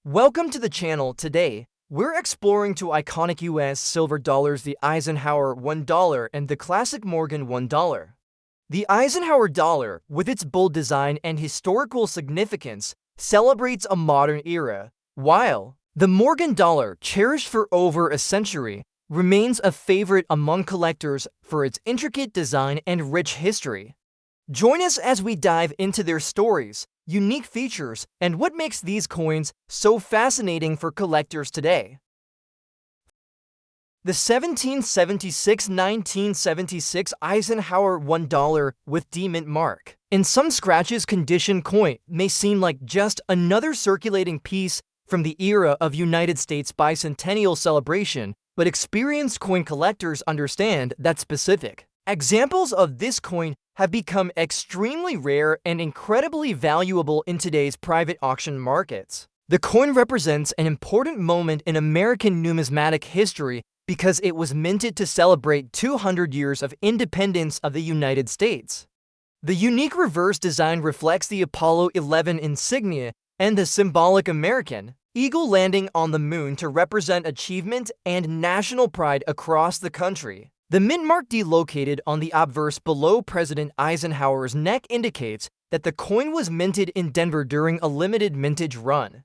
Welcome to the channel. Today, we're exploring two iconic US silver dollars, the Eisenhower $1 and the classic Morgan $1. The Eisenhower dollar, with its bold design and historical significance, celebrates a modern era, while the Morgan dollar, cherished for over a century, remains a favorite among collectors for its intricate design and rich history. Join us as we dive into their stories, unique features, and what makes these coins so fascinating for collectors today. The 1776-1976 Eisenhower $1 with D mint mark. In some scratches condition coin may seem like just another circulating piece from the era of United States bicentennial celebration, but experienced coin collectors understand that specific examples of this coin have become extremely rare and incredibly valuable in today's private auction markets. The coin represents an important moment in American numismatic history because it was minted to celebrate 200 years of independence of the United States. The unique reverse design reflects the Apollo 11 insignia and the symbolic American eagle landing on the moon to represent achievement and national pride across the country. The mint mark D located on the obverse below President Eisenhower's neck indicates that the coin was minted in Denver during a limited mintage run.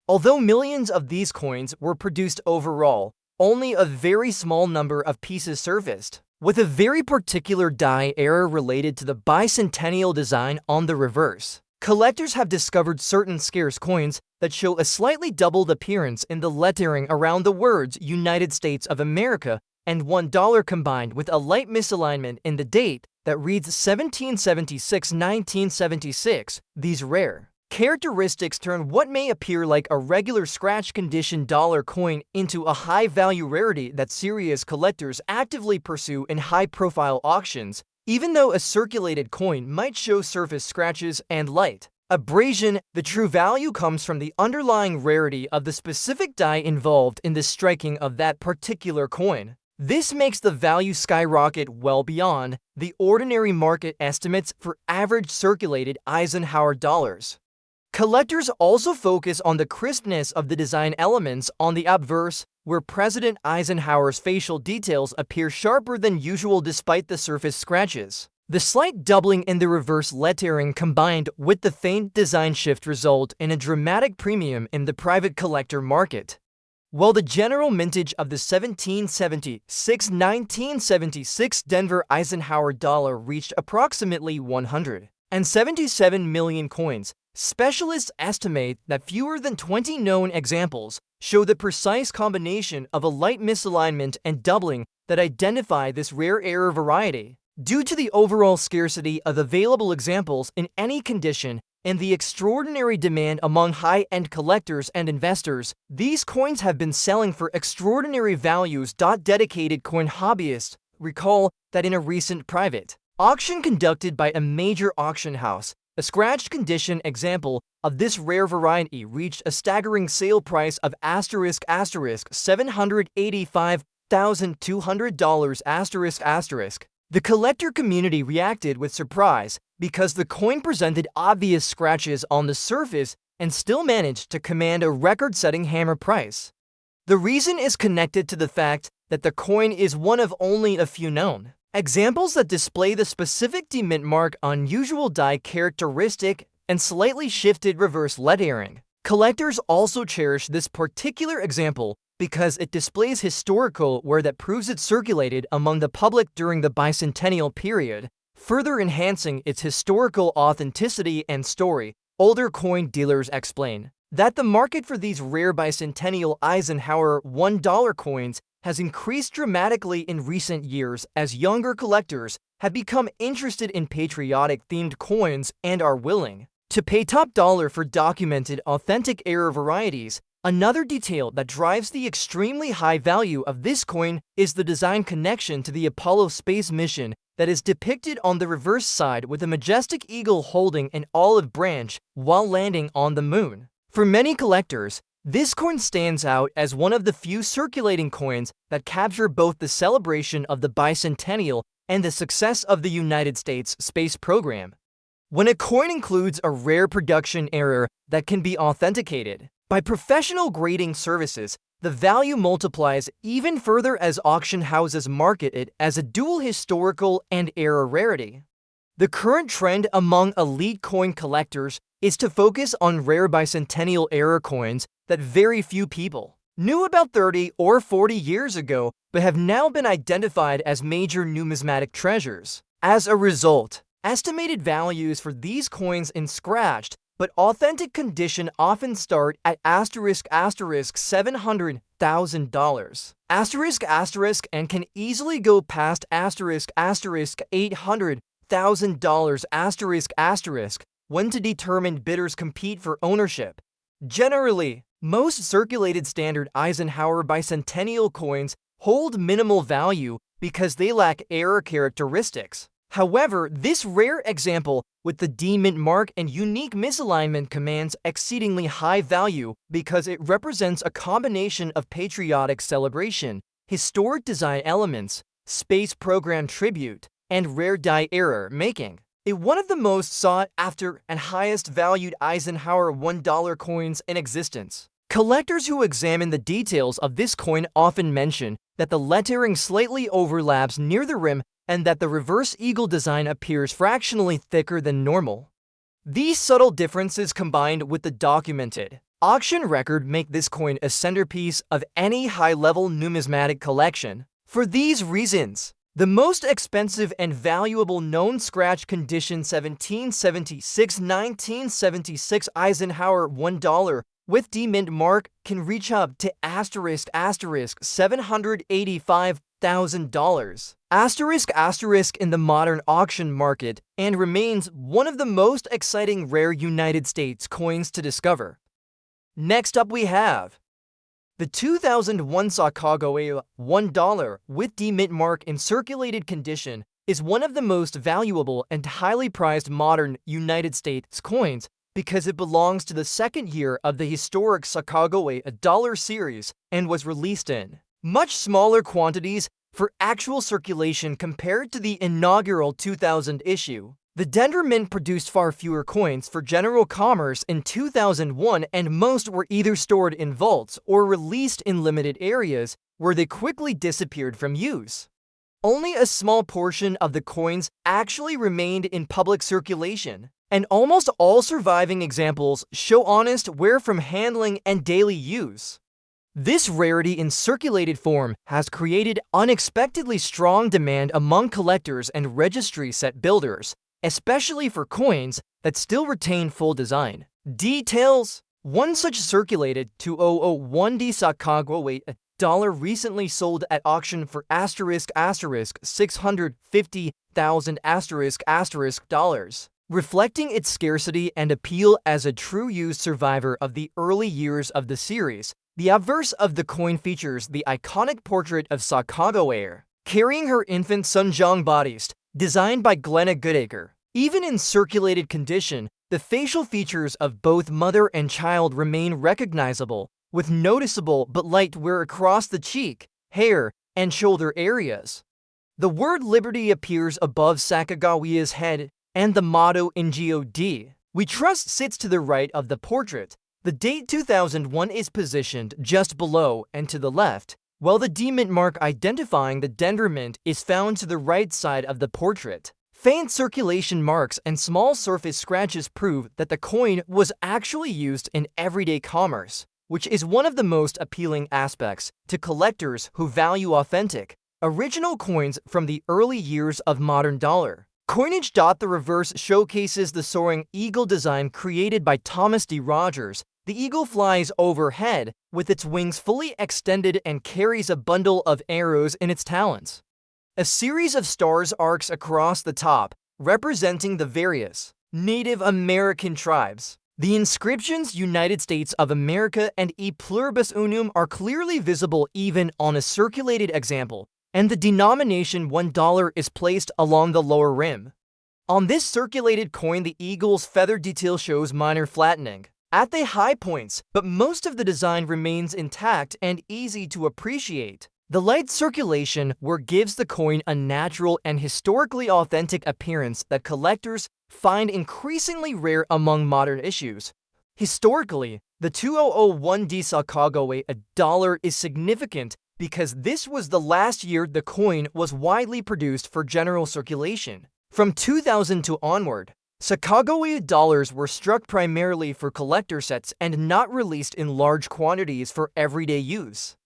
Although millions of these coins were produced overall, only a very small number of pieces surfaced, with a very particular die error related to the bicentennial design on the reverse. Collectors have discovered certain scarce coins that show a slightly doubled appearance in the lettering around the words United States of America and $1 combined with a light misalignment in the date that reads 1776-1976. These rare characteristics turn what may appear like a regular scratch condition dollar coin into a high-value rarity that serious collectors actively pursue in high-profile auctions, even though a circulated coin might show surface scratches and light abrasion. The true value comes from the underlying rarity of the specific die involved in the striking of that particular coin. This makes the value skyrocket well beyond the ordinary market estimates for average circulated Eisenhower dollars. Collectors also focus on the crispness of the design elements on the obverse, where President Eisenhower's facial details appear sharper than usual despite the surface scratches. The slight doubling in the reverse lettering combined with the faint design shift result in a dramatic premium in the private collector market. While the general mintage of the 1776-1976 Denver Eisenhower dollar reached approximately 177 million coins, specialists estimate that fewer than 20 known examples show the precise combination of a light misalignment and doubling that identify this rare error variety. Due to the overall scarcity of available examples in any condition, and the extraordinary demand among high-end collectors and investors, these coins have been selling for extraordinary values. Dedicated coin hobbyists recall that in a recent private auction conducted by a major auction house, a scratched condition example of this rare variety reached a staggering sale price of $785,200. The collector community reacted with surprise because the coin presented obvious scratches on the surface and still managed to command a record-setting hammer price. The reason is connected to the fact that the coin is one of only a few known examples that display the specific D mint mark, unusual die characteristic, and slightly shifted reverse lettering. Collectors also cherish this particular example because it displays historical wear that proves it circulated among the public during the bicentennial period, further enhancing its historical authenticity and story. Older coin dealers explain that the market for these rare bicentennial Eisenhower $1 coins has increased dramatically in recent years as younger collectors have become interested in patriotic-themed coins and are willing to pay top dollar for documented, authentic era varieties. Another detail that drives the extremely high value of this coin is the design connection to the Apollo space mission that is depicted on the reverse side with a majestic eagle holding an olive branch while landing on the moon. For many collectors, this coin stands out as one of the few circulating coins that capture both the celebration of the bicentennial and the success of the United States space program. When a coin includes a rare production error that can be authenticated By professional grading services, the value multiplies even further as auction houses market it as a dual historical and era rarity. The current trend among elite coin collectors is to focus on rare bicentennial era coins that very few people knew about 30 or 40 years ago but have now been identified as major numismatic treasures. As a result, estimated values for these coins in scratched but authentic condition often start at $700,000 and can easily go past $800,000 when to determine bidders compete for ownership. Generally, most circulated standard Eisenhower bicentennial coins hold minimal value because they lack era characteristics. However, this rare example with the D mint mark and unique misalignment commands exceedingly high value because it represents a combination of patriotic celebration, historic design elements, space program tribute, and rare die error making it one of the most sought after and highest valued Eisenhower $1 coins in existence. Collectors who examine the details of this coin often mention that the lettering slightly overlaps near the rim and that the reverse eagle design appears fractionally thicker than normal. These subtle differences combined with the documented auction record make this coin a centerpiece of any high-level numismatic collection. For these reasons, the most expensive and valuable known scratch condition 1776-1976 Eisenhower $1 with D mint mark can reach up to $785,000 in the modern auction market and remains one of the most exciting rare United States coins to discover. Next up we have the 2001 Sacagawea $1 with D mint mark in circulated condition is one of the most valuable and highly prized modern United States coins because it belongs to the second year of the historic Sacagawea dollar series and was released in much smaller quantities for actual circulation compared to the inaugural 2000 issue. The Denver Mint produced far fewer coins for general commerce in 2001, and most were either stored in vaults or released in limited areas where they quickly disappeared from use. Only a small portion of the coins actually remained in public circulation, and almost all surviving examples show honest wear from handling and daily use. This rarity in circulated form has created unexpectedly strong demand among collectors and registry set builders, especially for coins that still retain full design details. One such circulated 2001D Sacagawea dollar recently sold at auction for $650,000 reflecting its scarcity and appeal as a true used survivor of the early years of the series. The obverse of the coin features the iconic portrait of Sacagawea carrying her infant son Jean-Baptiste, designed by Glenna Goodacre. Even in circulated condition, the facial features of both mother and child remain recognizable, with noticeable but light wear across the cheek, hair, and shoulder areas. The word Liberty appears above Sacagawea's head, and the motto in God, we trust sits to the right of the portrait. The date 2001 is positioned just below and to the left, while the D mint mark identifying the Denver Mint is found to the right side of the portrait. Faint circulation marks and small surface scratches prove that the coin was actually used in everyday commerce, which is one of the most appealing aspects to collectors who value authentic, original coins from the early years of modern dollar coinage. The reverse showcases the soaring eagle design created by Thomas D. Rogers. The eagle flies overhead with its wings fully extended and carries a bundle of arrows in its talons. A series of stars arcs across the top, representing the various Native American tribes. The inscriptions United States of America and E Pluribus Unum are clearly visible even on a circulated example, and the denomination $1 is placed along the lower rim. On this circulated coin, the eagle's feather detail shows minor flattening at the high points, but most of the design remains intact and easy to appreciate. The light circulation wear gives the coin a natural and historically authentic appearance that collectors find increasingly rare among modern issues. Historically, The 2001D Sacagawea dollar is significant because this was the last year the coin was widely produced for general circulation. From 2002 onward, Sacagawea dollars were struck primarily for collector sets and not released in large quantities for everyday use.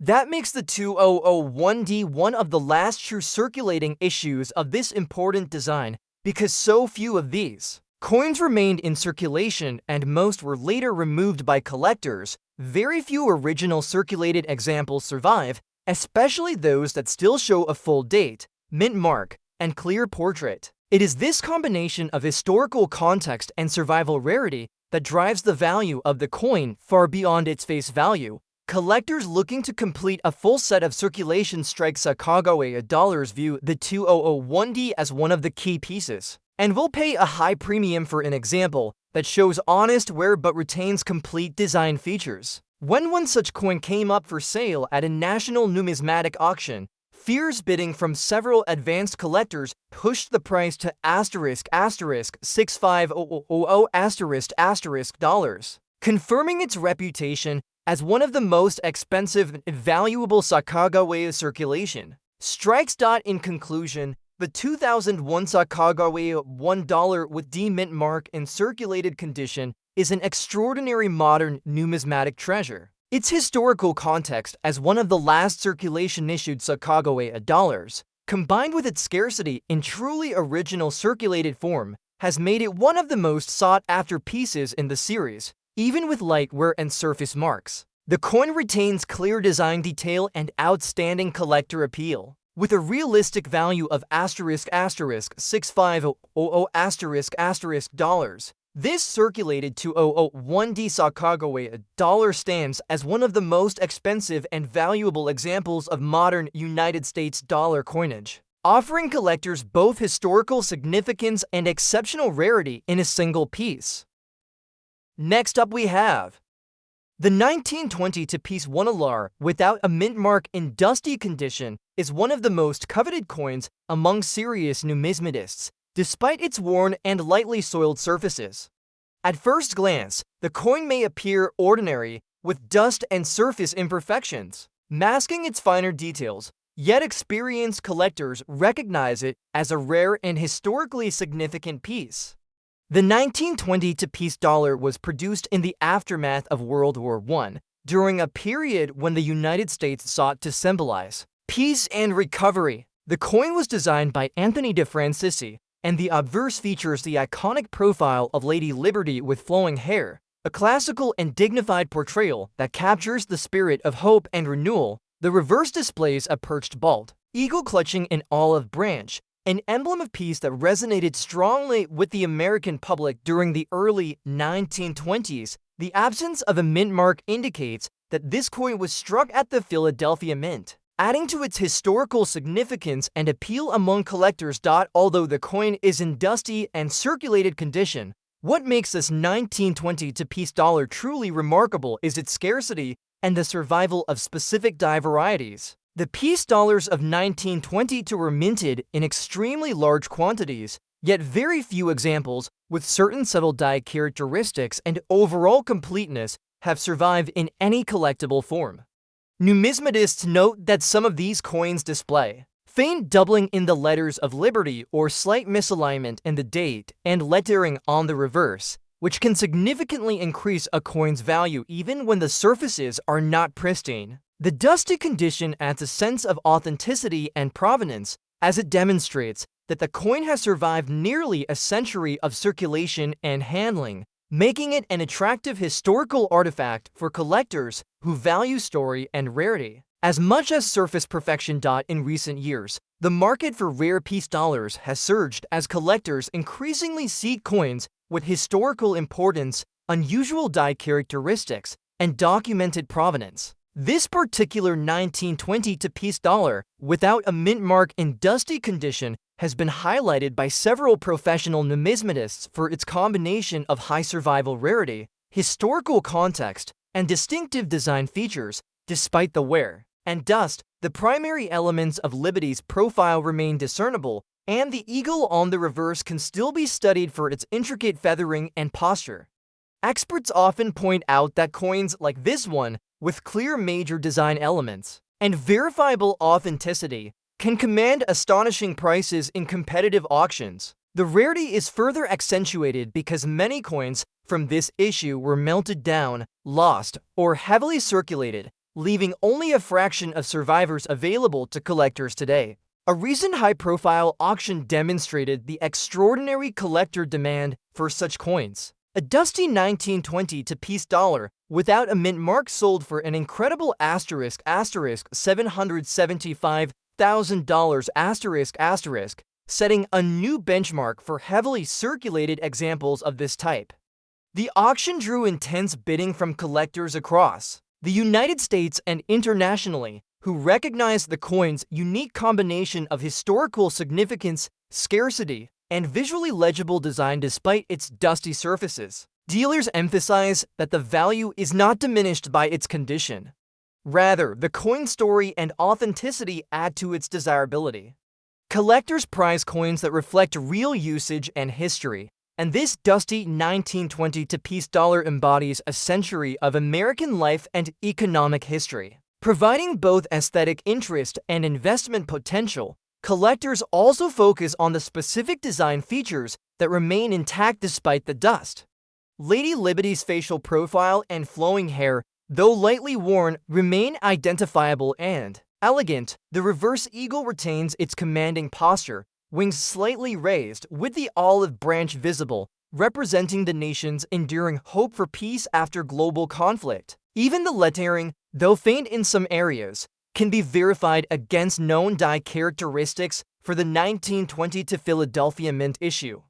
That makes the 2001D one of the last true circulating issues of this important design because so few of these coins remained in circulation and most were later removed by collectors. Very few original circulated examples survive, especially those that still show a full date, mint mark, and clear portrait. It is this combination of historical context and survival rarity that drives the value of the coin far beyond its face value. Collectors looking to complete a full set of circulation strike Sacagawea dollars view the 2001D as one of the key pieces, and will pay a high premium for an example that shows honest wear but retains complete design features. When one such coin came up for sale at a national numismatic auction, fierce bidding from several advanced collectors pushed the price to $6500 dollars, confirming its reputation as one of the most expensive and valuable Sacagawea circulation strikes. In conclusion, the 2001 Sacagawea $1 with D mint mark in circulated condition is an extraordinary modern numismatic treasure. Its historical context as one of the last circulation-issued Sacagawea dollars, combined with its scarcity in truly original circulated form, has made it one of the most sought-after pieces in the series, even with light wear and surface marks. The coin retains clear design detail and outstanding collector appeal, with a realistic value of $6500 dollars. This circulated 2001D Sacagawea dollar stands as one of the most expensive and valuable examples of modern United States dollar coinage, offering collectors both historical significance and exceptional rarity in a single piece. Next up we have the 1922-piece $1 without a mint mark in dusty condition is one of the most coveted coins among serious numismatists, despite its worn and lightly soiled surfaces. At first glance, the coin may appear ordinary, with dust and surface imperfections, masking its finer details, yet experienced collectors recognize it as a rare and historically significant piece. The 1922-piece dollar was produced in the aftermath of World War I, during a period when the United States sought to symbolize peace and recovery. The coin was designed by Anthony de Francisci, and the obverse features the iconic profile of Lady Liberty with flowing hair, a classical and dignified portrayal that captures the spirit of hope and renewal. The reverse displays a perched bald eagle clutching an olive branch, an emblem of peace that resonated strongly with the American public during the early 1920s. The absence of a mint mark indicates that this coin was struck at the Philadelphia Mint, adding to its historical significance and appeal among collectors. Although the coin is in dusty and circulated condition, what makes this 1922-piece dollar truly remarkable is its scarcity and the survival of specific die varieties. The piece dollars of 1922 were minted in extremely large quantities, yet very few examples with certain subtle die characteristics and overall completeness have survived in any collectible form. Numismatists note that some of these coins display faint doubling in the letters of liberty or slight misalignment in the date and lettering on the reverse, which can significantly increase a coin's value even when the surfaces are not pristine. The dusty condition adds a sense of authenticity and provenance, as it demonstrates that the coin has survived nearly a century of circulation and handling, making it an attractive historical artifact for collectors who value story and rarity as much as surface perfection. In recent years, the market for rare piece dollars has surged as collectors increasingly seek coins with historical importance, unusual die characteristics, and documented provenance. This particular 1922-piece dollar, without a mint mark in dusty condition, has been highlighted by several professional numismatists for its combination of high survival rarity, historical context, and distinctive design features. Despite the wear and dust, the primary elements of Liberty's profile remain discernible, and the eagle on the reverse can still be studied for its intricate feathering and posture. Experts often point out that coins like this one, with clear major design elements and verifiable authenticity, can command astonishing prices in competitive auctions. The rarity is further accentuated because many coins from this issue were melted down, lost, or heavily circulated, leaving only a fraction of survivors available to collectors today. A recent high-profile auction demonstrated the extraordinary collector demand for such coins. A dusty 1920 to piece dollar without a mint mark sold for an incredible $775,000 setting a new benchmark for heavily circulated examples of this type. The auction drew intense bidding from collectors across the United States and internationally, who recognized the coin's unique combination of historical significance, scarcity, and visually legible design despite its dusty surfaces. Dealers emphasize that the value is not diminished by its condition. Rather, the coin story and authenticity add to its desirability. Collectors prize coins that reflect real usage and history, and this dusty 1920 to piece dollar embodies a century of American life and economic history. Providing both aesthetic interest and investment potential, collectors also focus on the specific design features that remain intact despite the dust. Lady Liberty's facial profile and flowing hair, though lightly worn, remain identifiable and elegant. The reverse eagle retains its commanding posture, wings slightly raised, with the olive branch visible, representing the nation's enduring hope for peace after global conflict. Even the lettering, though faint in some areas, can be verified against known die characteristics for the 1920 to Philadelphia Mint issue.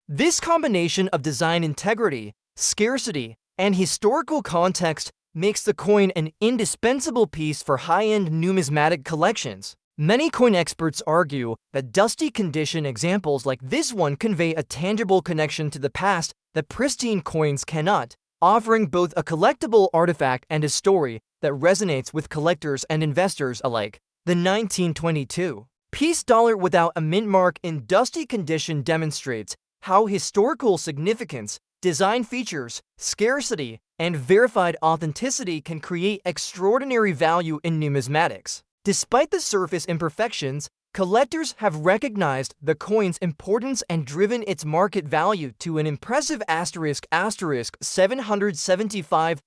This combination of design integrity, scarcity, and historical context makes the coin an indispensable piece for high-end numismatic collections. Many coin experts argue that dusty condition examples like this one convey a tangible connection to the past that pristine coins cannot, offering both a collectible artifact and a story that resonates with collectors and investors alike. The 1922 piece dollar without a mint mark in dusty condition demonstrates how historical significance, design features, scarcity, and verified authenticity can create extraordinary value in numismatics. Despite the surface imperfections, collectors have recognized the coin's importance and driven its market value to an impressive $775,000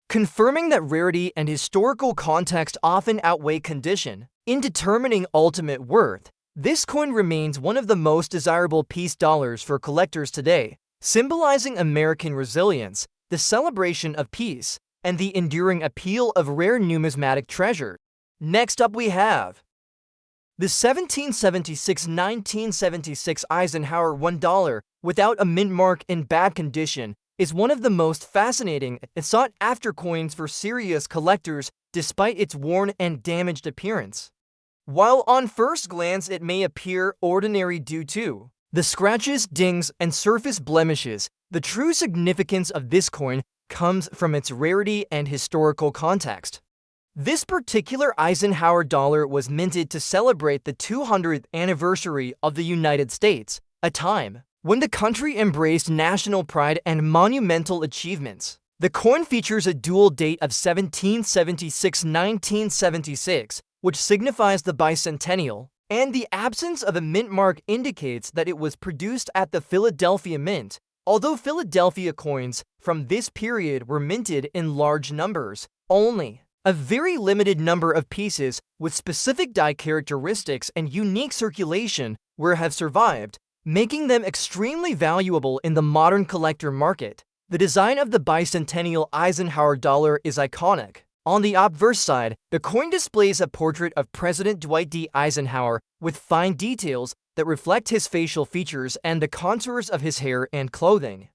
confirming that rarity and historical context often outweigh condition. In determining ultimate worth, this coin remains one of the most desirable piece dollars for collectors today, symbolizing American resilience, the celebration of peace, and the enduring appeal of rare numismatic treasure. Next up we have the 1776-1976 Eisenhower $1 without a mint mark in bad condition is one of the most fascinating and sought-after coins for serious collectors despite its worn and damaged appearance. While on first glance it may appear ordinary due to the scratches, dings, and surface blemishes, the true significance of this coin comes from its rarity and historical context. This particular Eisenhower dollar was minted to celebrate the 200th anniversary of the United States, a time when the country embraced national pride and monumental achievements. The coin features a dual date of 1776-1976, which signifies the bicentennial, and the absence of a mint mark indicates that it was produced at the Philadelphia Mint. Although Philadelphia coins from this period were minted in large numbers, only a very limited number of pieces with specific die characteristics and unique circulation have survived, making them extremely valuable in the modern collector market. The design of the Bicentennial Eisenhower dollar is iconic. On the obverse side, the coin displays a portrait of President Dwight D. Eisenhower with fine details that reflect his facial features and the contours of his hair and clothing.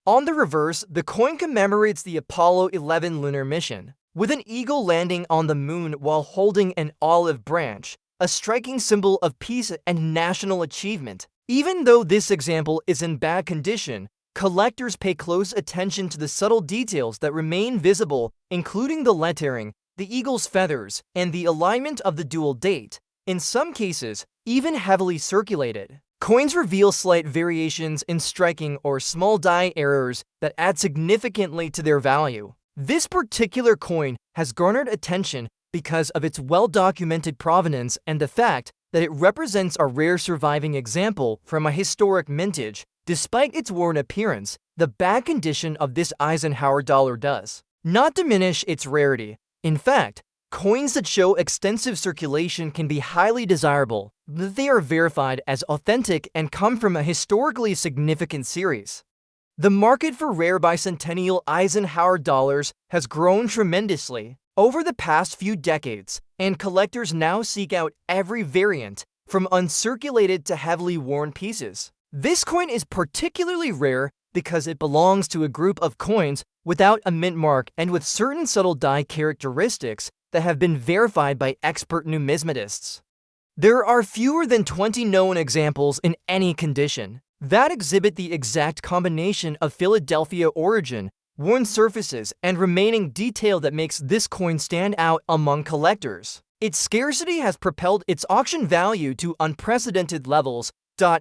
On the reverse, the coin commemorates the Apollo 11 lunar mission, with an eagle landing on the moon while holding an olive branch, a striking symbol of peace and national achievement. Even though this example is in bad condition, collectors pay close attention to the subtle details that remain visible, including the lettering, the eagle's feathers, and the alignment of the dual date, in some cases, even heavily circulated. Coins reveal slight variations in striking or small die errors that add significantly to their value. This particular coin has garnered attention because of its well-documented provenance and the fact that it represents a rare surviving example from a historic mintage. Despite its worn appearance, the bad condition of this Eisenhower dollar does not diminish its rarity. In fact, coins that show extensive circulation can be highly desirable, but they are verified as authentic and come from a historically significant series. The market for rare bicentennial Eisenhower dollars has grown tremendously over the past few decades, and collectors now seek out every variant, from uncirculated to heavily worn pieces. This coin is particularly rare because it belongs to a group of coins without a mint mark and with certain subtle die characteristics that have been verified by expert numismatists. There are fewer than 20 known examples in any condition that exhibit the exact combination of Philadelphia origin, worn surfaces, and remaining detail that makes this coin stand out among collectors. Its scarcity has propelled its auction value to unprecedented levels.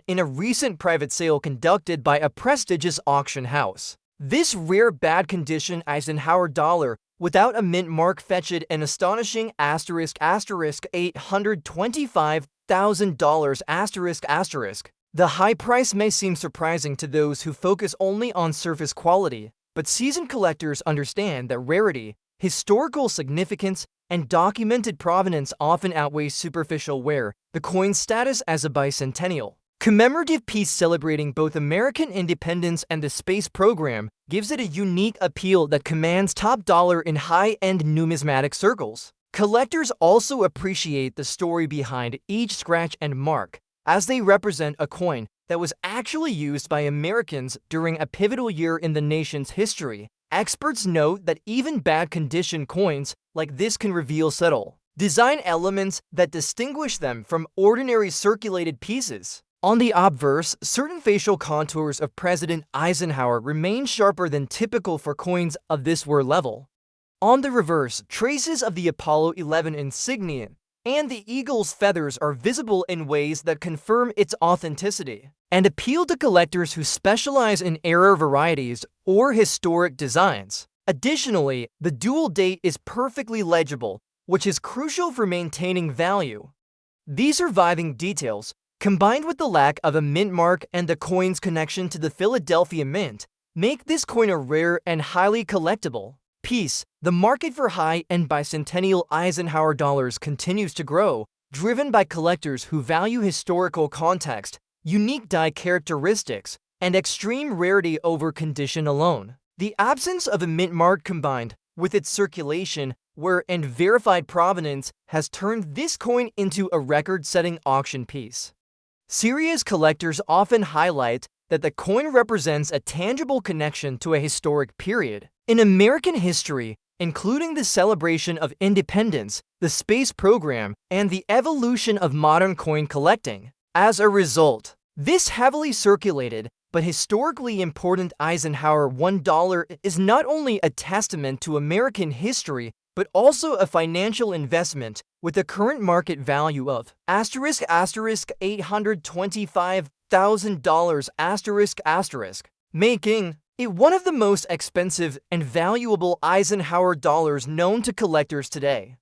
In a recent private sale conducted by a prestigious auction house, this rare bad condition Eisenhower dollar without a mint mark fetched an astonishing $825,000 . The high price may seem surprising to those who focus only on surface quality, but seasoned collectors understand that rarity, historical significance, and documented provenance often outweigh superficial wear. The coin's status as a bicentennial commemorative piece celebrating both American independence and the space program gives it a unique appeal that commands top dollar in high-end numismatic circles. Collectors also appreciate the story behind each scratch and mark, as they represent a coin that was actually used by Americans during a pivotal year in the nation's history. Experts note that even bad condition coins like this can reveal subtle design elements that distinguish them from ordinary circulated pieces. On the obverse, certain facial contours of President Eisenhower remain sharper than typical for coins of this rare level. On the reverse, traces of the Apollo 11 insignia and the eagle's feathers are visible in ways that confirm its authenticity and appeal to collectors who specialize in rare varieties or historic designs. Additionally, the dual date is perfectly legible, which is crucial for maintaining value. These surviving details, combined with the lack of a mint mark and the coin's connection to the Philadelphia Mint, make this coin a rare and highly collectible piece. The market for high-end bicentennial Eisenhower dollars continues to grow, driven by collectors who value historical context, unique die characteristics, and extreme rarity over condition alone. The absence of a mint mark combined with its circulation, wear, and verified provenance has turned this coin into a record-setting auction piece. Serious collectors often highlight that the coin represents a tangible connection to a historic period in American history, including the celebration of independence, the space program, and the evolution of modern coin collecting. As a result, this heavily circulated but historically important Eisenhower $1 is not only a testament to American history, but also a financial investment with a current market value of $825,000, making it one of the most expensive and valuable Eisenhower dollars known to collectors today.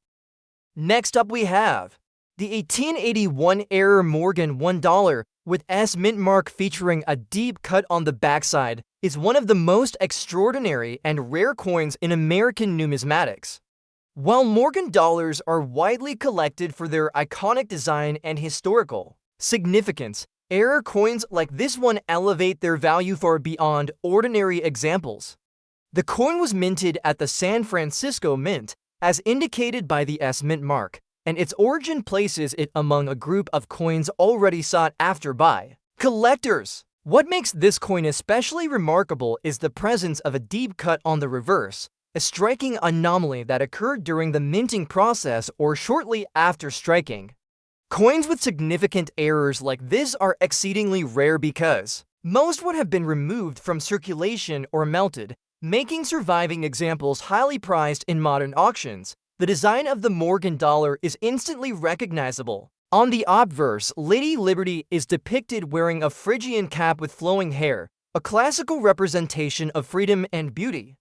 Next up we have the 1881 era Morgan $1 with S mint mark featuring a deep cut on the backside is one of the most extraordinary and rare coins in American numismatics. While Morgan dollars are widely collected for their iconic design and historical significance, rare coins like this one elevate their value far beyond ordinary examples. The coin was minted at the San Francisco Mint, as indicated by the S mint mark, and its origin places it among a group of coins already sought after by collectors. What makes this coin especially remarkable is the presence of a deep cut on the reverse, a striking anomaly that occurred during the minting process or shortly after striking. Coins with significant errors like this are exceedingly rare because most would have been removed from circulation or melted, making surviving examples highly prized in modern auctions. The design of the Morgan dollar is instantly recognizable, On the obverse, Lady Liberty is depicted wearing a Phrygian cap with flowing hair, a classical representation of freedom and beauty.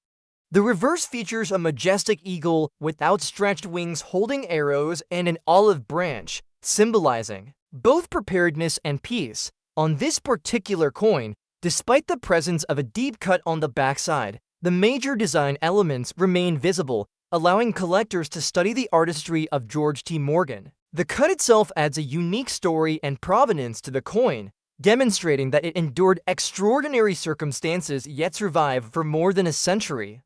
The reverse features a majestic eagle with outstretched wings holding arrows and an olive branch, symbolizing both preparedness and peace. On this particular coin, despite the presence of a deep cut on the backside, the major design elements remain visible, allowing collectors to study the artistry of George T. Morgan. The cut itself adds a unique story and provenance to the coin, demonstrating that it endured extraordinary circumstances yet survived for more than a century.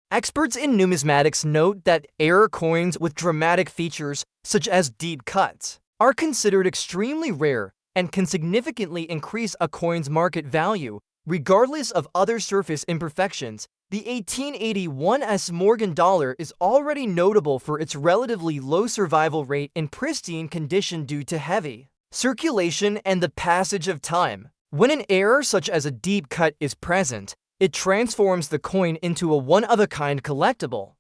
Experts in numismatics note that error coins with dramatic features, such as deep cuts, are considered extremely rare and can significantly increase a coin's market value, regardless of other surface imperfections. The 1881 S. Morgan dollar is already notable for its relatively low survival rate in pristine condition due to heavy circulation and the passage of time. When an error such as a deep cut is present, it transforms the coin into a one-of-a-kind collectible.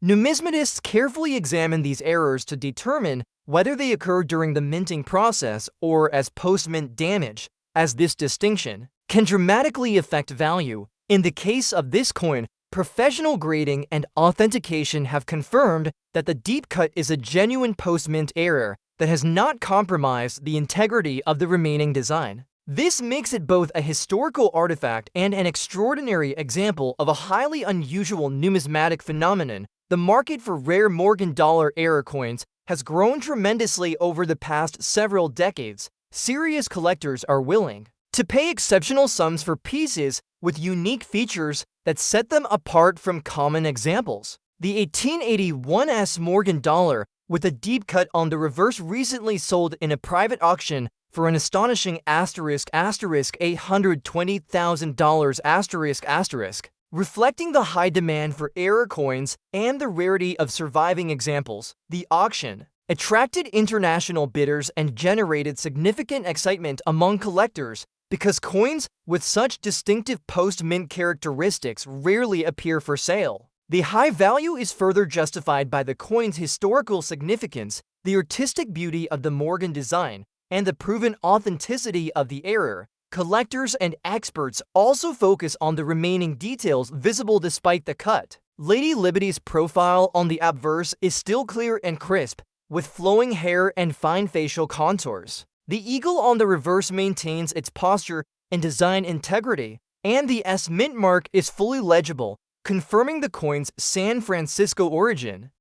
Numismatists carefully examine these errors to determine whether they occur during the minting process or as post-mint damage, as this distinction can dramatically affect value. In the case of this coin, professional grading and authentication have confirmed that the deep cut is a genuine post-mint error that has not compromised the integrity of the remaining design. This makes it both a historical artifact and an extraordinary example of a highly unusual numismatic phenomenon. The market for rare Morgan dollar error coins has grown tremendously over the past several decades. Serious collectors are willing to pay exceptional sums for pieces with unique features that set them apart from common examples. The 1881 S. Morgan dollar with a deep cut on the reverse recently sold in a private auction for an astonishing $820,000 reflecting the high demand for error coins and the rarity of surviving examples. The auction attracted international bidders and generated significant excitement among collectors because coins with such distinctive post-mint characteristics rarely appear for sale. The high value is further justified by the coin's historical significance, the artistic beauty of the Morgan design, and the proven authenticity of the error. Collectors and experts also focus on the remaining details visible despite the cut. Lady Liberty's profile on the obverse is still clear and crisp, with flowing hair and fine facial contours. The eagle on the reverse maintains its posture and design integrity, and the S mint mark is fully legible, confirming the coin's San Francisco origin.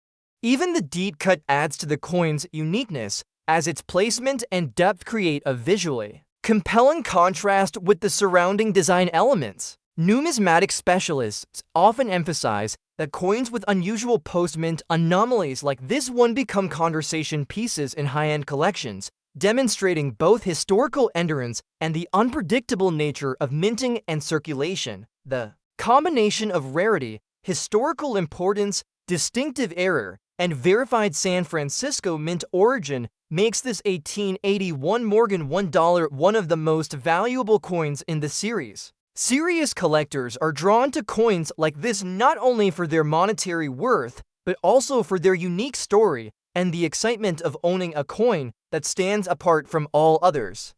Even the deep cut adds to the coin's uniqueness, as its placement and depth create a visually compelling contrast with the surrounding design elements. Numismatic specialists often emphasize that coins with unusual post-mint anomalies like this one become conversation pieces in high-end collections, demonstrating both historical endurance and the unpredictable nature of minting and circulation. The combination of rarity, historical importance, distinctive error, and verified San Francisco mint origin makes this 1881 Morgan $1 one of the most valuable coins in the series. Serious collectors are drawn to coins like this not only for their monetary worth, but also for their unique story and the excitement of owning a coin that stands apart from all others.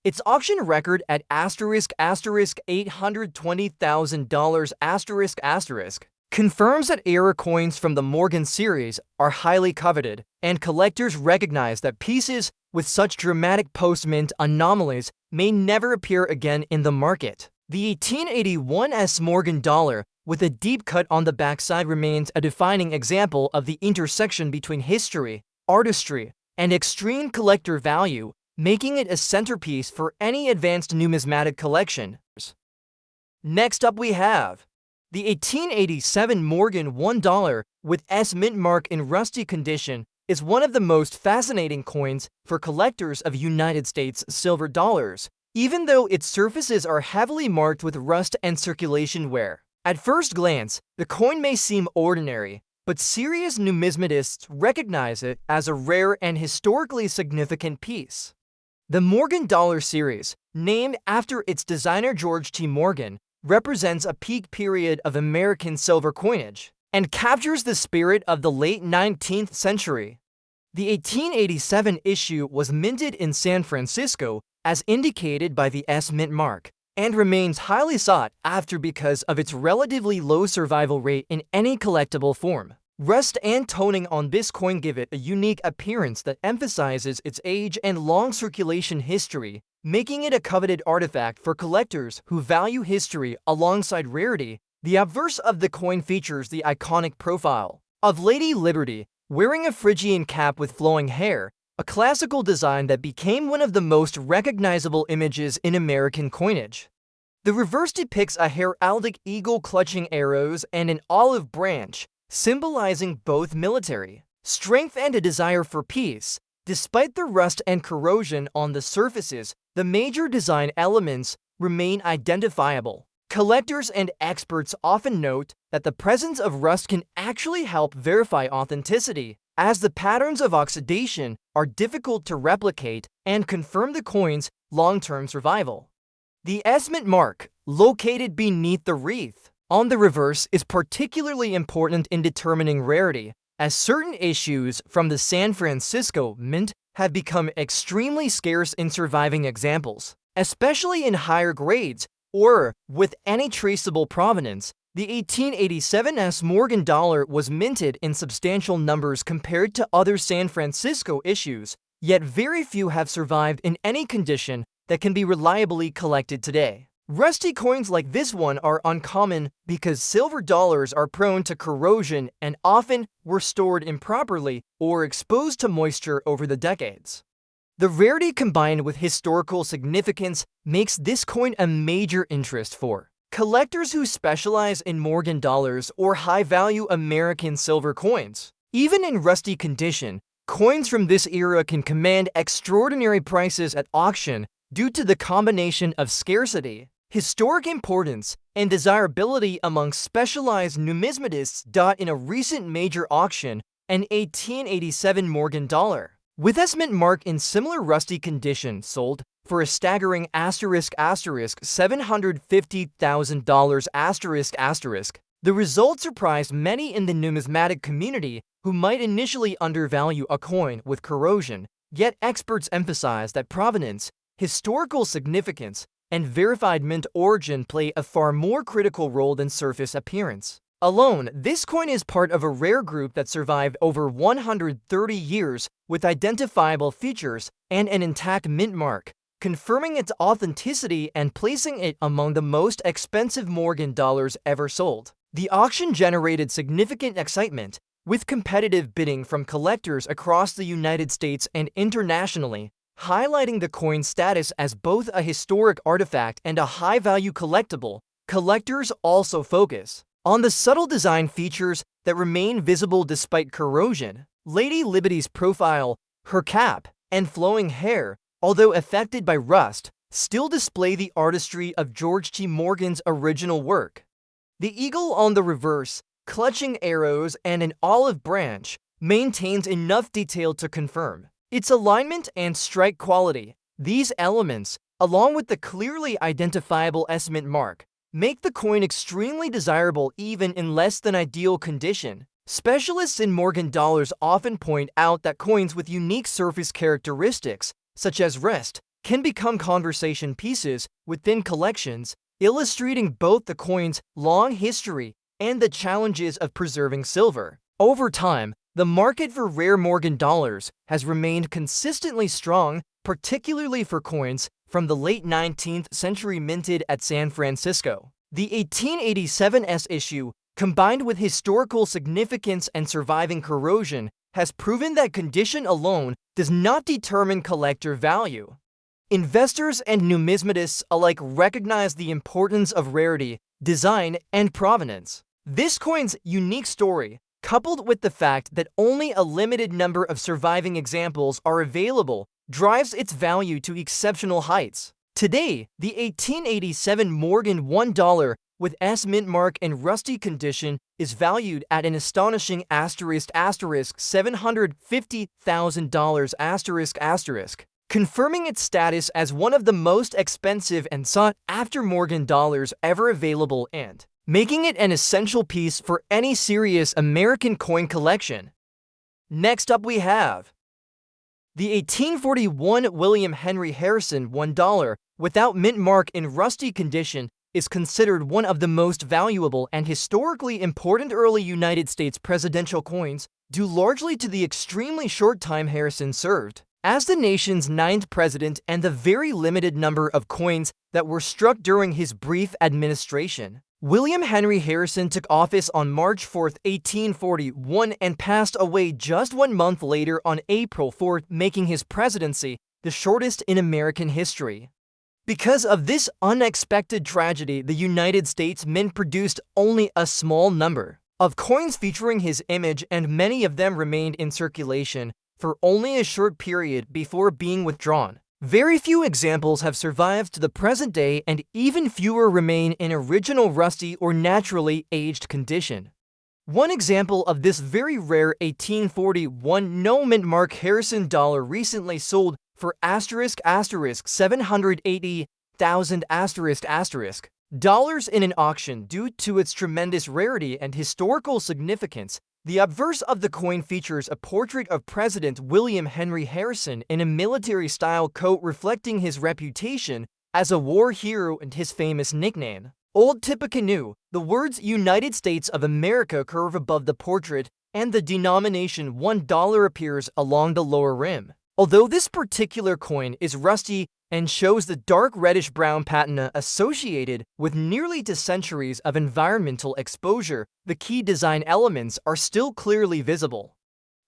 Its auction record at $820,000 confirms that error coins from the Morgan series are highly coveted, and collectors recognize that pieces with such dramatic post-mint anomalies may never appear again in the market. The 1881 S. Morgan dollar with a deep cut on the backside remains a defining example of the intersection between history, artistry, and extreme collector value, making it a centerpiece for any advanced numismatic collection. Next up we have the 1887 Morgan $1 with S mint mark in rusty condition is one of the most fascinating coins for collectors of United States silver dollars, even though its surfaces are heavily marked with rust and circulation wear. At first glance, the coin may seem ordinary, but serious numismatists recognize it as a rare and historically significant piece. The Morgan dollar series, named after its designer George T. Morgan, represents a peak period of American silver coinage and captures the spirit of the late 19th century. The 1887 issue was minted in San Francisco as indicated by the S mint mark, and remains highly sought after because of its relatively low survival rate in any collectible form. Rust and toning on this coin give it a unique appearance that emphasizes its age and long circulation history, making it a coveted artifact for collectors who value history alongside rarity. The obverse of the coin features the iconic profile of Lady Liberty, wearing a Phrygian cap with flowing hair, a classical design that became one of the most recognizable images in American coinage. The reverse depicts a heraldic eagle clutching arrows and an olive branch, symbolizing both military strength and a desire for peace. Despite the rust and corrosion on the surfaces, the major design elements remain identifiable. Collectors and experts often note that the presence of rust can actually help verify authenticity, as the patterns of oxidation are difficult to replicate and confirm the coin's long-term survival. The S mint mark, located beneath the wreath on the reverse, is particularly important in determining rarity, as certain issues from the San Francisco Mint have become extremely scarce in surviving examples, especially in higher grades or with any traceable provenance. The 1887 S Morgan dollar was minted in substantial numbers compared to other San Francisco issues, yet very few have survived in any condition that can be reliably collected today. Rusty coins like this one are uncommon because silver dollars are prone to corrosion and often were stored improperly or exposed to moisture over the decades. The rarity combined with historical significance makes this coin a major interest for collectors who specialize in Morgan dollars or high-value American silver coins. Even in rusty condition, coins from this era can command extraordinary prices at auction due to the combination of scarcity, historic importance, and desirability among specialized numismatists. In a recent major auction, an 1887 Morgan dollar with S mint mark in similar rusty condition sold for a staggering $750,000. The result surprised many in the numismatic community who might initially undervalue a coin with corrosion, yet experts emphasize that provenance, historical significance, and verified mint origin play a far more critical role than surface appearance alone. This coin is part of a rare group that survived over 130 years with identifiable features and an intact mint mark, confirming its authenticity and placing it among the most expensive Morgan dollars ever sold. The auction generated significant excitement, with competitive bidding from collectors across the United States and internationally, highlighting the coin's status as both a historic artifact and a high-value collectible. Collectors also focus on the subtle design features that remain visible despite corrosion. Lady Liberty's profile, her cap, and flowing hair, although affected by rust, still display the artistry of George T. Morgan's original work. The eagle on the reverse, clutching arrows, and an olive branch maintains enough detail to confirm its alignment and strike quality. These elements, along with the clearly identifiable S mint mark, make the coin extremely desirable even in less than ideal condition. Specialists in Morgan dollars often point out that coins with unique surface characteristics, such as rust, can become conversation pieces within collections, illustrating both the coin's long history and the challenges of preserving silver. Over time, the market for rare Morgan dollars has remained consistently strong, particularly for coins from the late 19th century minted at San Francisco. The 1887 S issue, combined with historical significance and surviving corrosion, has proven that condition alone does not determine collector value. Investors and numismatists alike recognize the importance of rarity, design, and provenance. This coin's unique story, coupled with the fact that only a limited number of surviving examples are available, drives its value to exceptional heights. Today, the 1887 Morgan $1 with S mint mark in rusty condition is valued at an astonishing $750,000, confirming its status as one of the most expensive and sought-after Morgan dollars ever available and making it an essential piece for any serious American coin collection. Next up we have The 1841 William Henry Harrison $1 without mint mark in rusty condition is considered one of the most valuable and historically important early United States presidential coins, due largely to the extremely short time Harrison served as the nation's ninth president and the very limited number of coins that were struck during his brief administration. William Henry Harrison took office on March 4, 1841, and passed away just 1 month later on April 4, making his presidency the shortest in American history. Because of this unexpected tragedy, the United States Mint produced only a small number of coins featuring his image, and many of them remained in circulation for only a short period before being withdrawn. Very few examples have survived to the present day, and even fewer remain in original rusty or naturally aged condition. One example of this very rare 1841 no mint mark Harrison dollar recently sold for $780,000 dollars in an auction. Due to its tremendous rarity and historical significance, the obverse of the coin features a portrait of President William Henry Harrison in a military-style coat reflecting his reputation as a war hero and his famous nickname, Old Tippecanoe. The words United States of America curve above the portrait, and the denomination $1 appears along the lower rim. Although this particular coin is rusty and shows the dark reddish-brown patina associated with nearly 2 centuries of environmental exposure, the key design elements are still clearly visible.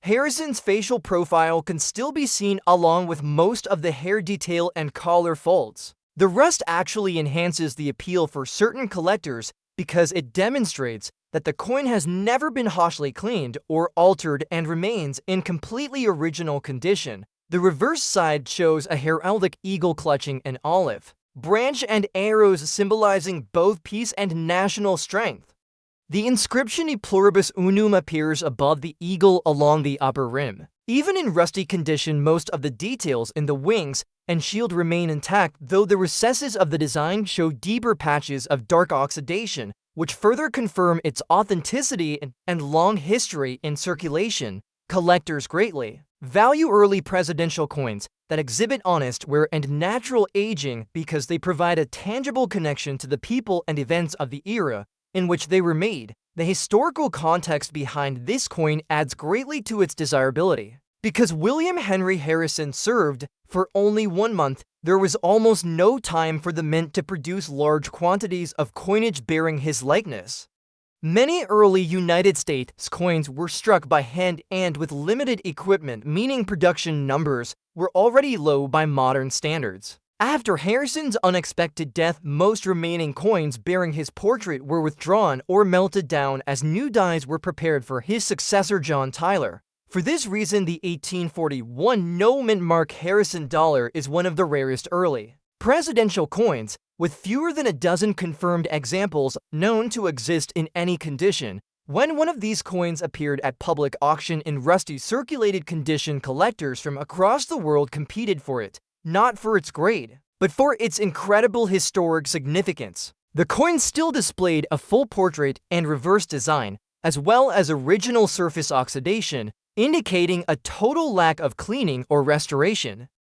Harrison's facial profile can still be seen along with most of the hair detail and collar folds. The rust actually enhances the appeal for certain collectors because it demonstrates that the coin has never been harshly cleaned or altered and remains in completely original condition. The reverse side shows a heraldic eagle clutching an olive branch and arrows symbolizing both peace and national strength. The inscription E pluribus unum appears above the eagle along the upper rim. Even in rusty condition, most of the details in the wings and shield remain intact, though the recesses of the design show deeper patches of dark oxidation, which further confirm its authenticity and long history in circulation. Collectors greatly value early presidential coins that exhibit honest wear and natural aging because they provide a tangible connection to the people and events of the era in which they were made. The historical context behind this coin adds greatly to its desirability. Because William Henry Harrison served for only 1 month, there was almost no time for the mint to produce large quantities of coinage bearing his likeness. Many early United States coins were struck by hand and with limited equipment, meaning production numbers were already low by modern standards. After Harrison's unexpected death, most remaining coins bearing his portrait were withdrawn or melted down as new dies were prepared for his successor John Tyler. For this reason, the 1841 no mint mark Harrison dollar is one of the rarest early presidential coins, with fewer than a dozen confirmed examples known to exist in any condition. When one of these coins appeared at public auction in rusty circulated condition, collectors from across the world competed for it, not for its grade, but for its incredible historic significance. The coin still displayed a full portrait and reverse design, as well as original surface oxidation, indicating a total lack of cleaning or restoration.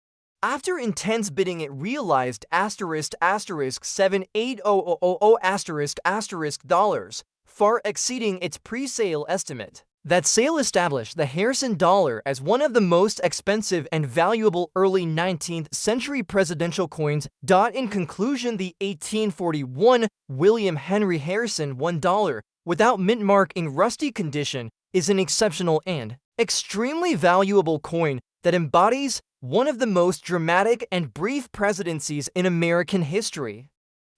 After intense bidding, it realized $78000 dollars, far exceeding its pre-sale estimate. That sale established the Harrison dollar as one of the most expensive and valuable early 19th century presidential coins. In conclusion, the 1841 William Henry Harrison $1 without mint mark in rusty condition is an exceptional and extremely valuable coin that embodies one of the most dramatic and brief presidencies in American history.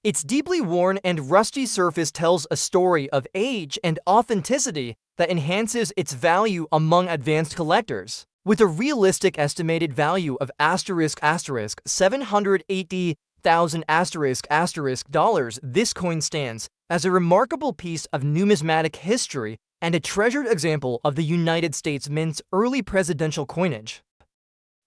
Its deeply worn and rusty surface tells a story of age and authenticity that enhances its value among advanced collectors. With a realistic estimated value of $780,000 dollars, this coin stands as a remarkable piece of numismatic history and a treasured example of the United States Mint's early presidential coinage.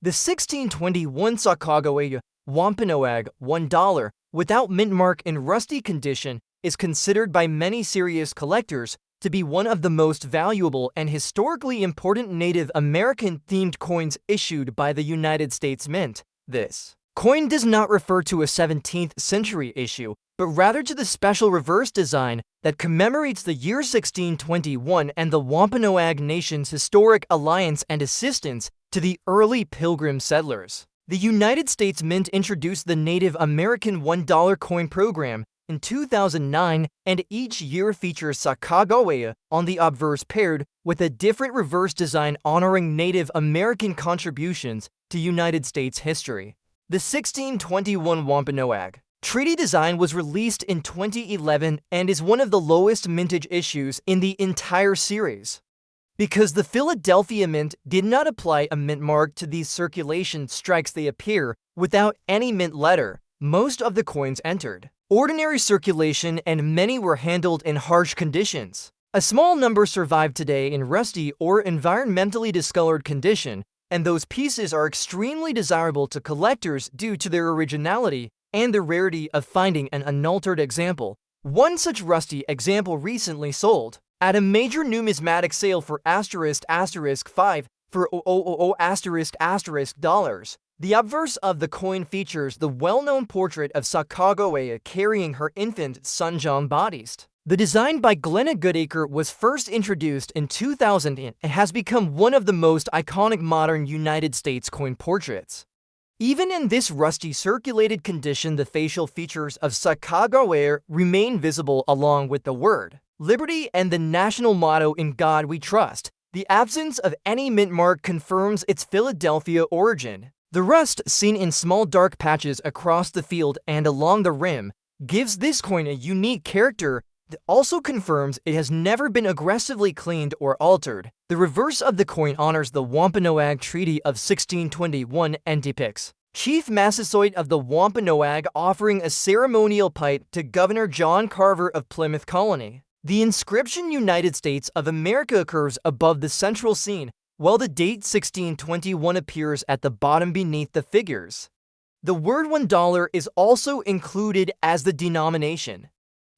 The 1621 Sacagawea Wampanoag $1 without mint mark in rusty condition is considered by many serious collectors to be one of the most valuable and historically important Native American-themed coins issued by the United States Mint. This coin does not refer to a 17th century issue, but rather to the special reverse design that commemorates the year 1621 and the Wampanoag Nation's historic alliance and assistance to the early Pilgrim settlers. The United States Mint introduced the Native American $1 coin program in 2009, and each year features Sacagawea on the obverse paired with a different reverse design honoring Native American contributions to United States history. The 1621 Wampanoag Treaty design was released in 2011 and is one of the lowest mintage issues in the entire series. Because the Philadelphia Mint did not apply a mint mark to these circulation strikes, they appear without any mint letter. Most of the coins entered ordinary circulation and many were handled in harsh conditions. A small number survive today in rusty or environmentally discolored condition, and those pieces are extremely desirable to collectors due to their originality and the rarity of finding an unaltered example. One such rusty example recently sold at a major numismatic sale for **5 for $0.*$. The obverse of the coin features the well-known portrait of Sacagawea carrying her infant son John Baptiste. The design by Glenna Goodacre was first introduced in 2000 and has become one of the most iconic modern United States coin portraits. Even in this rusty circulated condition, the facial features of Sacagawea remain visible along with the word Liberty and the national motto "In God We Trust." The absence of any mint mark confirms its Philadelphia origin. The rust, seen in small dark patches across the field and along the rim, gives this coin a unique character that also confirms it has never been aggressively cleaned or altered. The reverse of the coin honors the Wampanoag Treaty of 1621 and depicts Chief Massasoit of the Wampanoag offering a ceremonial pipe to Governor John Carver of Plymouth Colony. The inscription United States of America occurs above the central scene, while the date 1621 appears at the bottom beneath the figures. The word $1 is also included as the denomination.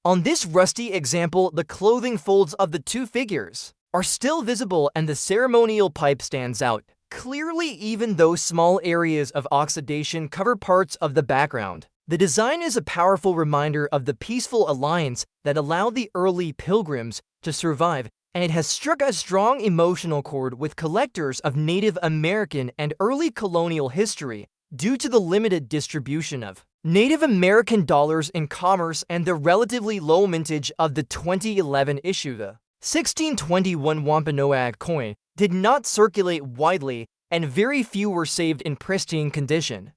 On this rusty example, the clothing folds of the two figures are still visible and the ceremonial pipe stands out clearly, even though small areas of oxidation cover parts of the background. The design is a powerful reminder of the peaceful alliance that allowed the early Pilgrims to survive, and it has struck a strong emotional chord with collectors of Native American and early colonial history due to the limited distribution of Native American dollars in commerce and the relatively low mintage of the 2011 issue. The 1621 Wampanoag coin did not circulate widely, and very few were saved in pristine condition.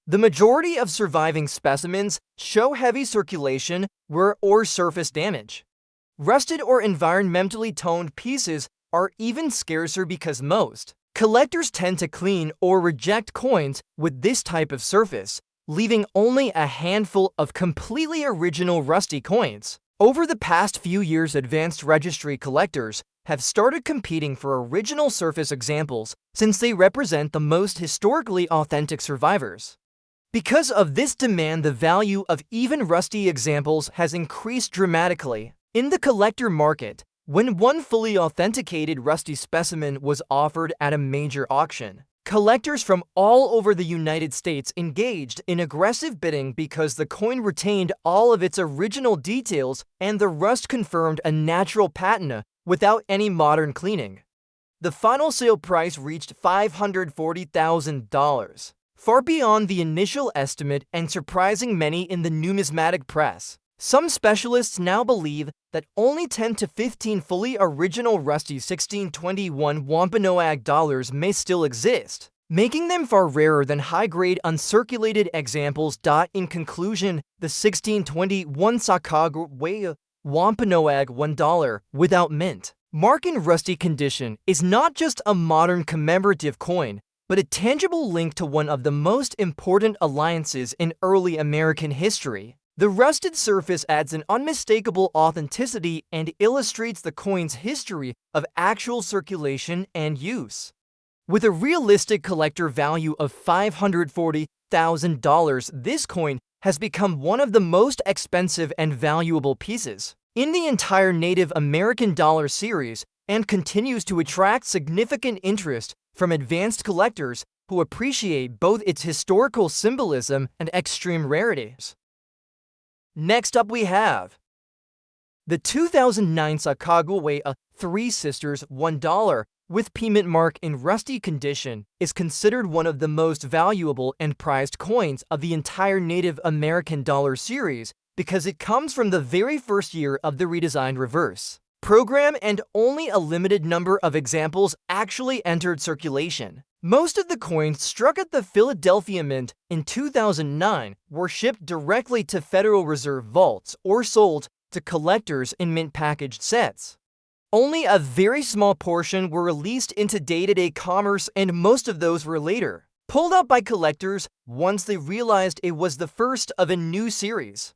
The majority of surviving specimens show heavy circulation or surface damage. Rusted or environmentally toned pieces are even scarcer because most collectors tend to clean or reject coins with this type of surface, leaving only a handful of completely original rusty coins. Over the past few years, advanced registry collectors have started competing for original surface examples since they represent the most historically authentic survivors. Because of this demand, the value of even rusty examples has increased dramatically. In the collector market, when one fully authenticated rusty specimen was offered at a major auction, collectors from all over the United States engaged in aggressive bidding because the coin retained all of its original details and the rust confirmed a natural patina without any modern cleaning. The final sale price reached $540,000. Far beyond the initial estimate and surprising many in the numismatic press. Some specialists now believe that only 10 to 15 fully original rusty 1621 Wampanoag dollars may still exist, making them far rarer than high-grade uncirculated examples. In conclusion, the 1621 Sacagawea Wampanoag $1 without mint mark in rusty condition is not just a modern commemorative coin, but a tangible link to one of the most important alliances in early American history. The rusted surface adds an unmistakable authenticity and illustrates the coin's history of actual circulation and use. With a realistic collector value of $540,000, this coin has become one of the most expensive and valuable pieces in the entire Native American dollar series and continues to attract significant interest from advanced collectors who appreciate both its historical symbolism and extreme rarities. Next up we have the 2009 Sacagawea Three Sisters $1 with payment mark in rusty condition is considered one of the most valuable and prized coins of the entire Native American dollar series because it comes from the very first year of the redesigned reverse program and only a limited number of examples actually entered circulation. Most of the coins struck at the Philadelphia Mint in 2009 were shipped directly to Federal Reserve vaults or sold to collectors in mint packaged sets. Only a very small portion were released into day-to-day commerce, and most of those were later pulled up by collectors once they realized it was the first of a new series.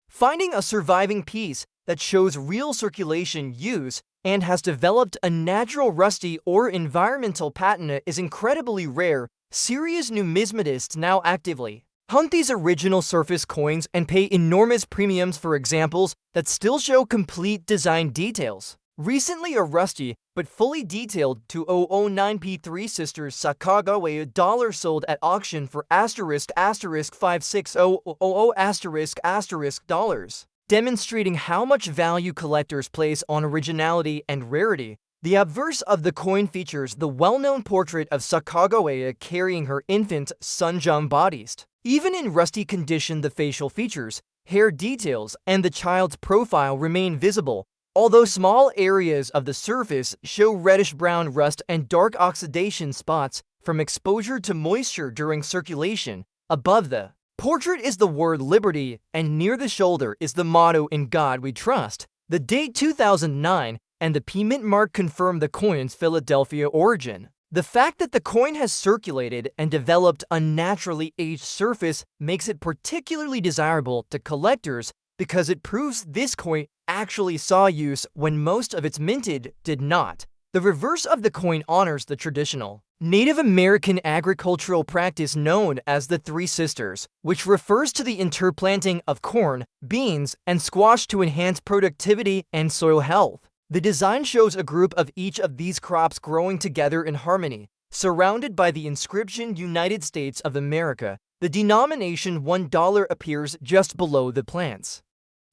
Finding a surviving piece that shows real circulation use and has developed a natural rusty or environmental patina is incredibly rare. Serious numismatists now actively hunt these original surface coins and pay enormous premiums for examples that still show complete design details. Recently, a rusty but fully detailed 2009 Three Sisters Sacagawea $1 sold at auction for $56000 dollars, demonstrating how much value collectors place on originality and rarity. The obverse of the coin features the well-known portrait of Sacagawea carrying her infant son John Bautista. Even in rusty condition, the facial features, hair details, and the child's profile remain visible, although small areas of the surface show reddish-brown rust and dark oxidation spots from exposure to moisture during circulation. Above the portrait is the word Liberty, and near the shoulder is the motto "In God We Trust." The date 2009 and the payment mark confirm the coin's Philadelphia origin. The fact that the coin has circulated and developed a naturally aged surface makes it particularly desirable to collectors because it proves this coin actually saw use when most of its minted did not. The reverse of the coin honors the traditional Native American agricultural practice known as the Three Sisters, which refers to the interplanting of corn, beans, and squash to enhance productivity and soil health. The design shows a group of each of these crops growing together in harmony, surrounded by the inscription United States of America. The denomination $1 appears just below the plants.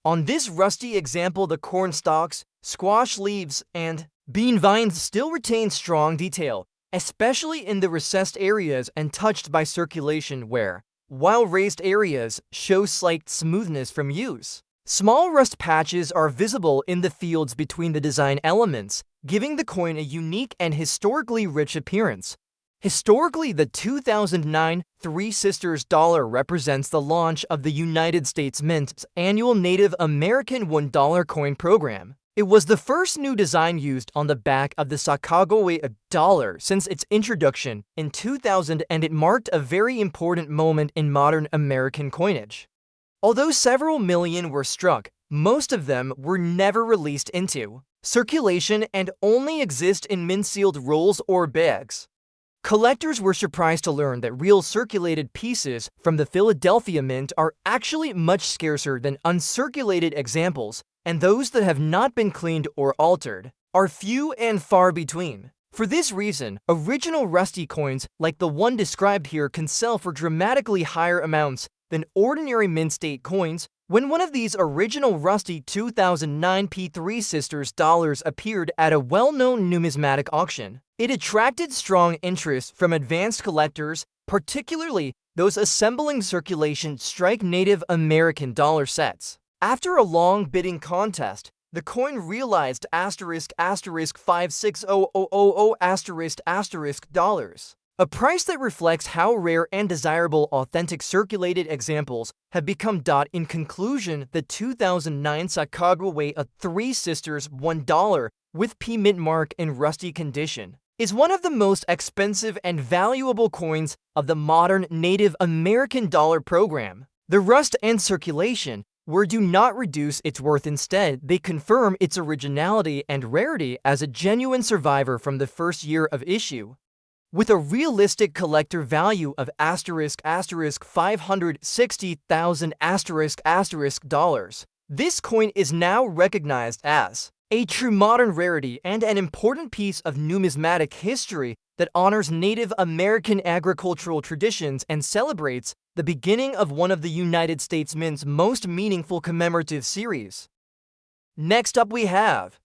On this rusty example, the corn stalks, squash leaves, and bean vines still retain strong detail, especially in the recessed areas and touched by circulation while raised areas show slight smoothness from use. Small rust patches are visible in the fields between the design elements, giving the coin a unique and historically rich appearance. Historically, the 2009 Three Sisters dollar represents the launch of the United States Mint's annual Native American $1 coin program. It was the first new design used on the back of the Sacagawea dollar since its introduction in 2000, and it marked a very important moment in modern American coinage. Although several million were struck, most of them were never released into circulation and only exist in mint-sealed rolls or bags. Collectors were surprised to learn that real circulated pieces from the Philadelphia Mint are actually much scarcer than uncirculated examples, and those that have not been cleaned or altered are few and far between. For this reason, original rusty coins like the one described here can sell for dramatically higher amounts than ordinary mint state coins. When one of these original rusty 2009 Three Sisters dollars appeared at a well-known numismatic auction, it attracted strong interest from advanced collectors, particularly those assembling circulation strike Native American dollar sets. After a long bidding contest, the coin realized $5600000 dollars. A price that reflects how rare and desirable authentic circulated examples have become. In conclusion, the 2009 Sacagawea Three Sisters $1 with payment mark in rusty condition is one of the most expensive and valuable coins of the modern Native American dollar program. The rust and circulation do not reduce its worth. Instead, they confirm its originality and rarity as a genuine survivor from the first year of issue. With a realistic collector value of $560,000 dollars, This coin is now recognized as a true modern rarity and an important piece of numismatic history that honors Native American agricultural traditions and celebrates the beginning of one of the United States Mint's most meaningful commemorative series. Next up we have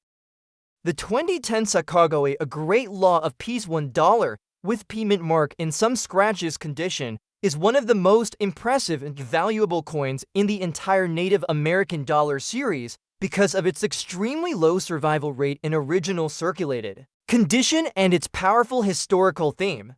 the 2010 Sacagawea, a great law of peace $1 with P mint mark in some scratches condition, is one of the most impressive and valuable coins in the entire Native American dollar series because of its extremely low survival rate in original circulated condition and its powerful historical theme.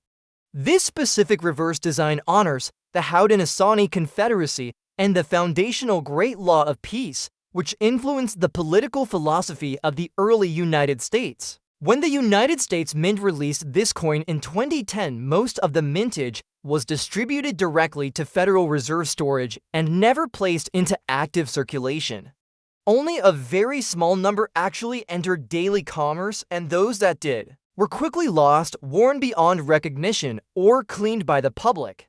This specific reverse design honors the Haudenosaunee Confederacy and the foundational Great Law of Peace, which influenced the political philosophy of the early United States. When the United States Mint released this coin in 2010, most of the mintage was distributed directly to Federal Reserve storage and never placed into active circulation. Only a very small number actually entered daily commerce, and those that did were quickly lost, worn beyond recognition, or cleaned by the public.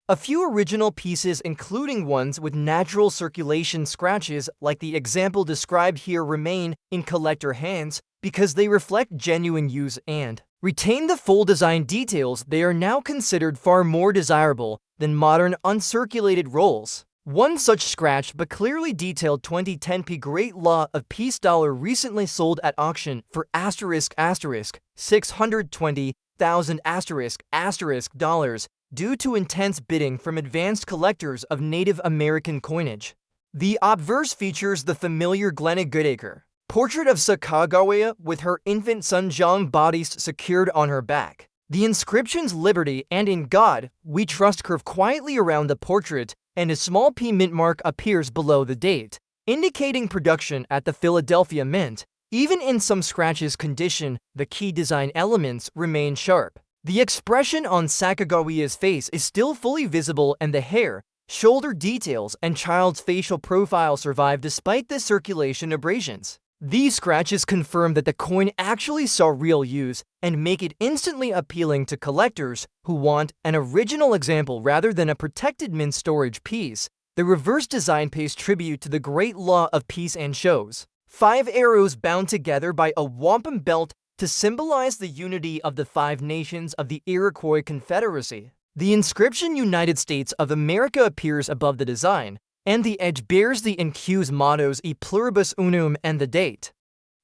A few original pieces, including ones with natural circulation scratches like the example described here, remain in collector hands because they reflect genuine use and retain the full design details. They are now considered far more desirable than modern uncirculated rolls. One such scratched but clearly detailed 2010 Great Law of Peace dollar recently sold at auction for $620,000 dollars due to intense bidding from advanced collectors of Native American coinage. The obverse features the familiar Glenna Goodacre portrait of Sacagawea with her infant son Jean Baptiste secured on her back. The inscriptions "Liberty" and "In God We Trust" curve quietly around the portrait, and a small P mint mark appears below the date, indicating production at the Philadelphia Mint. Even in some scratches condition, the key design elements remain sharp. The expression on Sacagawea's face is still fully visible, and the hair, shoulder details, and child's facial profile survive despite the circulation abrasions. These scratches confirm that the coin actually saw real use and make it instantly appealing to collectors who want an original example rather than a protected mint storage piece. The reverse design pays tribute to the Great Law of Peace and shows 5 arrows bound together by a wampum belt to symbolize the unity of the 5 nations of the Iroquois Confederacy. The inscription "United States of America" appears above the design, and the edge bears the INQ's mottos "E pluribus unum" and the date.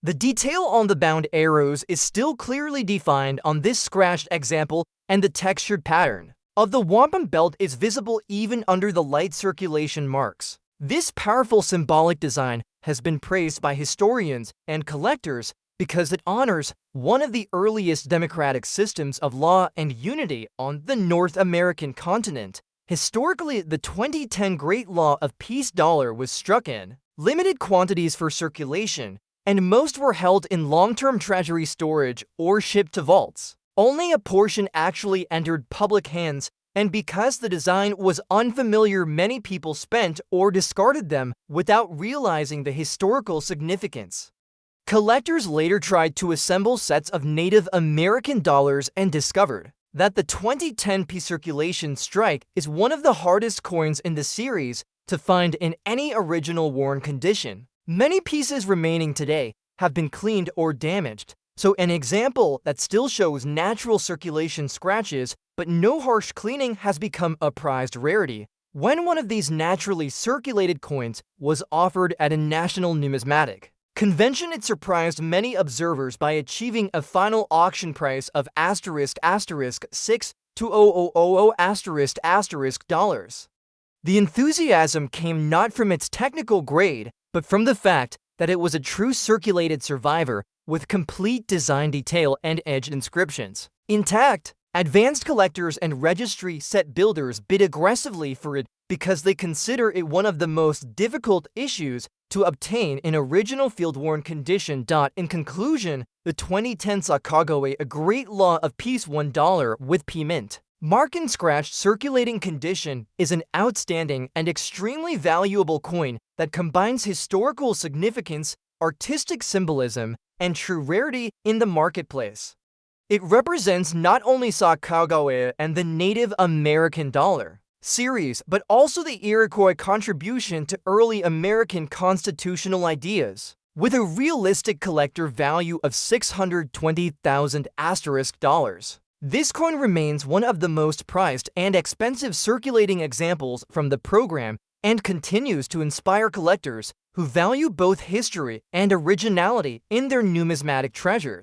The detail on the bound arrows is still clearly defined on this scratched example, and the textured pattern of the wampum belt is visible even under the light circulation marks. This powerful symbolic design has been praised by historians and collectors because it honors one of the earliest democratic systems of law and unity on the North American continent. Historically, the 2010 Great Law of Peace dollar was struck in limited quantities for circulation, and most were held in long-term treasury storage or shipped to vaults. Only a portion actually entered public hands, and because the design was unfamiliar, many people spent or discarded them without realizing the historical significance. Collectors later tried to assemble sets of Native American dollars and discovered that the 2010 P circulation strike is one of the hardest coins in the series to find in any original worn condition. Many pieces remaining today have been cleaned or damaged, so an example that still shows natural circulation scratches but no harsh cleaning has become a prized rarity. When one of these naturally circulated coins was offered at a national numismatic convention, it surprised many observers by achieving a final auction price of $6,200,000 dollars. The enthusiasm came not from its technical grade, but from the fact that it was a true circulated survivor with complete design detail and edge inscriptions intact. Advanced collectors and registry set builders bid aggressively for it because they consider it one of the most difficult issues to obtain in original field-worn condition. In conclusion, the 2010 Sacagawea, a Great Law of Peace $1 with P mint mark in scratched circulating condition, is an outstanding and extremely valuable coin that combines historical significance, artistic symbolism, and true rarity in the marketplace. It represents not only Sacagawea and the Native American dollar, series, but also the Iroquois contribution to early American constitutional ideas. With a realistic collector value of $620,000. This coin remains one of the most prized and expensive circulating examples from the program and continues to inspire collectors who value both history and originality in their numismatic treasures.